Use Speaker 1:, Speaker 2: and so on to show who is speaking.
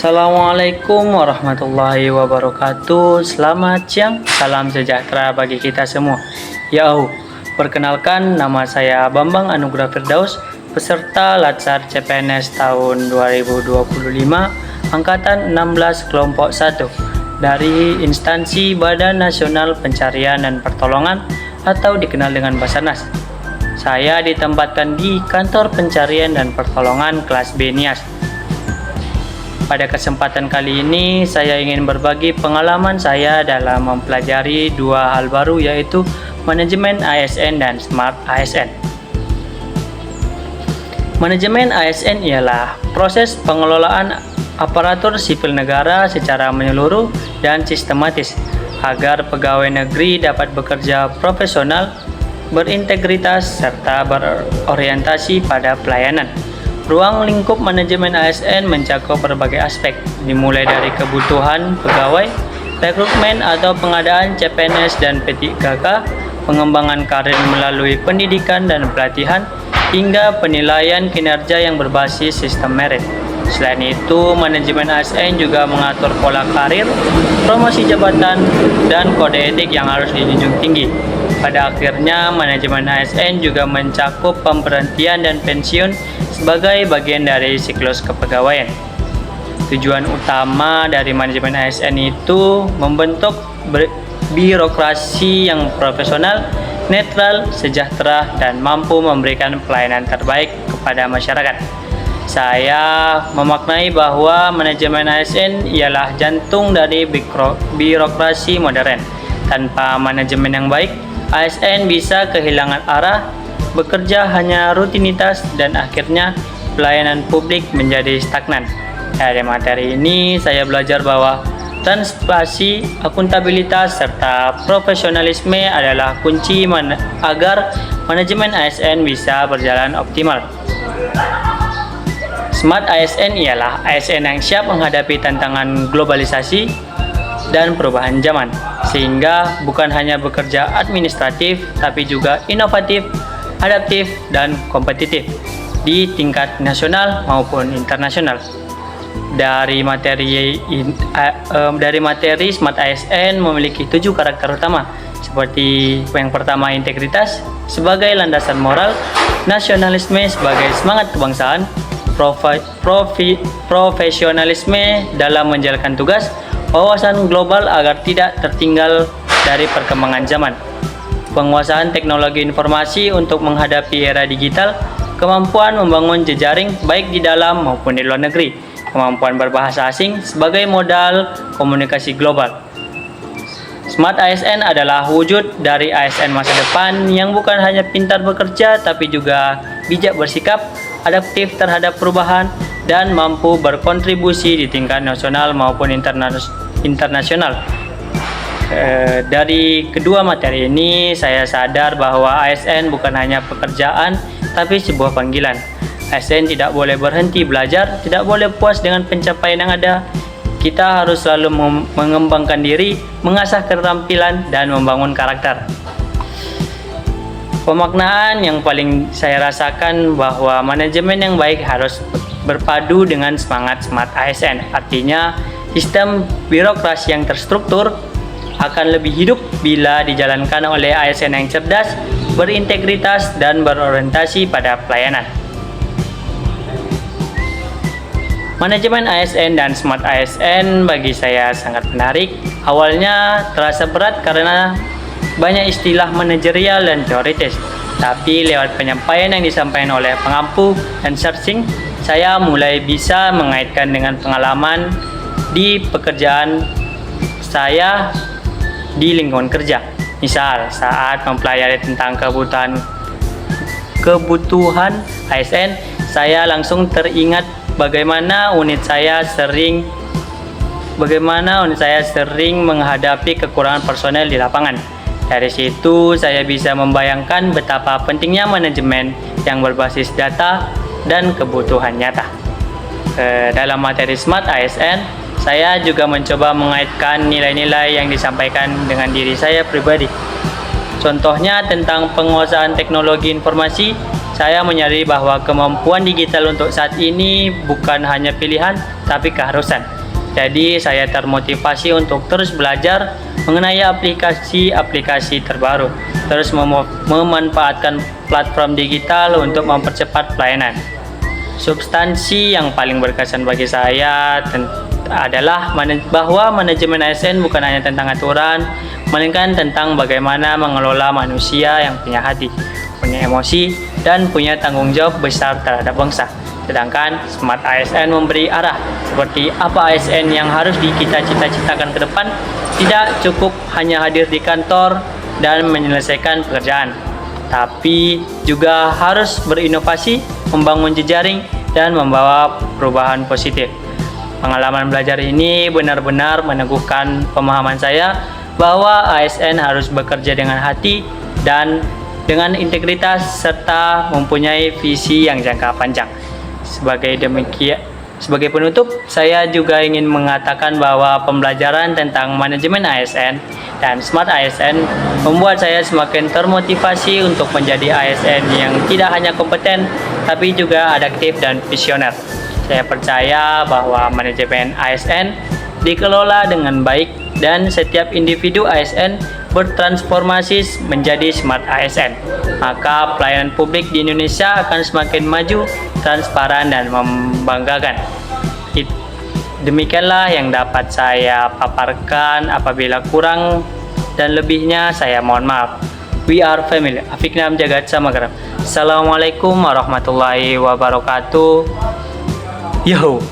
Speaker 1: Assalamualaikum warahmatullahi wabarakatuh. Selamat siang, salam sejahtera bagi kita semua. Perkenalkan, nama saya Bambang Anugrah Firdaus, peserta Latsar CPNS tahun 2025, Angkatan 16 Kelompok 1 dari instansi Badan Nasional Pencarian dan Pertolongan atau dikenal dengan Basarnas. Saya ditempatkan di Kantor Pencarian dan Pertolongan kelas B NIAS. Pada kesempatan kali ini, saya ingin berbagi pengalaman saya dalam mempelajari dua hal baru, yaitu manajemen ASN dan Smart ASN. Manajemen ASN ialah proses pengelolaan aparatur sipil negara secara menyeluruh dan sistematis agar pegawai negeri dapat bekerja profesional, berintegritas, serta berorientasi pada pelayanan. Ruang lingkup manajemen ASN mencakup berbagai aspek, dimulai dari kebutuhan pegawai, rekrutmen atau pengadaan CPNS dan P3K, pengembangan karir melalui pendidikan dan pelatihan, hingga penilaian kinerja yang berbasis sistem merit. Selain itu, manajemen ASN juga mengatur pola karir, promosi jabatan, dan kode etik yang harus dijunjung tinggi. Pada akhirnya, manajemen ASN juga mencakup pemberhentian dan pensiun sebagai bagian dari siklus kepegawaian. Tujuan utama dari manajemen ASN itu membentuk birokrasi yang profesional, netral, sejahtera, dan mampu memberikan pelayanan terbaik kepada masyarakat. Saya memaknai bahwa manajemen ASN ialah jantung dari birokrasi modern. Tanpa manajemen yang baik, ASN bisa kehilangan arah, bekerja hanya rutinitas, dan akhirnya pelayanan publik menjadi stagnan. Dari materi ini, saya belajar bahwa transparansi, akuntabilitas, serta profesionalisme adalah kunci agar manajemen ASN bisa berjalan optimal. Smart ASN ialah ASN yang siap menghadapi tantangan globalisasi dan perubahan zaman, sehingga bukan hanya bekerja administratif, tapi juga inovatif, adaptif, dan kompetitif di tingkat nasional maupun internasional. Dari materi Smart ASN memiliki 7 karakter utama, seperti yang pertama, integritas sebagai landasan moral, nasionalisme sebagai semangat kebangsaan, profesionalisme dalam menjalankan tugas, wawasan global agar tidak tertinggal dari perkembangan zaman, penguasaan teknologi informasi untuk menghadapi era digital, kemampuan membangun jejaring baik di dalam maupun di luar negeri, kemampuan berbahasa asing sebagai modal komunikasi global. Smart ASN adalah wujud dari ASN masa depan yang bukan hanya pintar bekerja, tapi juga bijak bersikap, adaptif terhadap perubahan, dan mampu berkontribusi di tingkat nasional maupun internasional. Dari kedua materi ini, saya sadar bahwa ASN bukan hanya pekerjaan, tapi sebuah panggilan. ASN tidak boleh berhenti belajar, tidak boleh puas dengan pencapaian yang ada. Kita harus selalu mengembangkan diri, mengasah keterampilan, dan membangun karakter. Pemaknaan yang paling saya rasakan bahwa manajemen yang baik harus berpadu dengan semangat Smart ASN. Artinya, sistem birokrasi yang terstruktur akan lebih hidup bila dijalankan oleh ASN yang cerdas, berintegritas, dan berorientasi pada pelayanan. Manajemen ASN dan Smart ASN bagi saya sangat menarik. Awalnya terasa berat karena banyak istilah manajerial dan teoritis, tapi lewat penyampaian yang disampaikan oleh pengampu dan searching, saya mulai bisa mengaitkan dengan pengalaman di pekerjaan saya di lingkungan kerja. Misal, saat mempelajari tentang kebutuhan ASN, saya langsung teringat bagaimana unit saya sering menghadapi kekurangan personel di lapangan. Dari situ, saya bisa membayangkan betapa pentingnya manajemen yang berbasis data dan kebutuhan nyata. Dalam materi Smart ASN, saya juga mencoba mengaitkan nilai-nilai yang disampaikan dengan diri saya pribadi. Contohnya tentang penguasaan teknologi informasi, saya menyadari bahwa kemampuan digital untuk saat ini bukan hanya pilihan, tapi keharusan. Jadi saya termotivasi untuk terus belajar mengenai aplikasi-aplikasi terbaru, terus memanfaatkan platform digital untuk mempercepat pelayanan. Substansi yang paling berkesan bagi saya adalah bahwa manajemen ASN bukan hanya tentang aturan, melainkan tentang bagaimana mengelola manusia yang punya hati, punya emosi, dan punya tanggung jawab besar terhadap bangsa. Sedangkan Smart ASN memberi arah seperti apa ASN yang harus kita cita-citakan ke depan. Tidak cukup hanya hadir di kantor dan menyelesaikan pekerjaan, tapi juga harus berinovasi, membangun jejaring, dan membawa perubahan positif. Pengalaman belajar ini benar-benar meneguhkan pemahaman saya bahwa ASN harus bekerja dengan hati dan dengan integritas serta mempunyai visi yang jangka panjang. Sebagai penutup, saya juga ingin mengatakan bahwa pembelajaran tentang manajemen ASN dan Smart ASN membuat saya semakin termotivasi untuk menjadi ASN yang tidak hanya kompeten, tapi juga adaptif dan visioner. Saya percaya bahwa manajemen ASN dikelola dengan baik dan setiap individu ASN bertransformasi menjadi Smart ASN, maka pelayanan publik di Indonesia akan semakin maju, transparan, dan membanggakan. Demikianlah yang dapat saya paparkan. Apabila kurang dan lebihnya, saya mohon maaf. We are family. Afiknam Jagat Samagram. Assalamualaikum warahmatullahi wabarakatuh. Yo.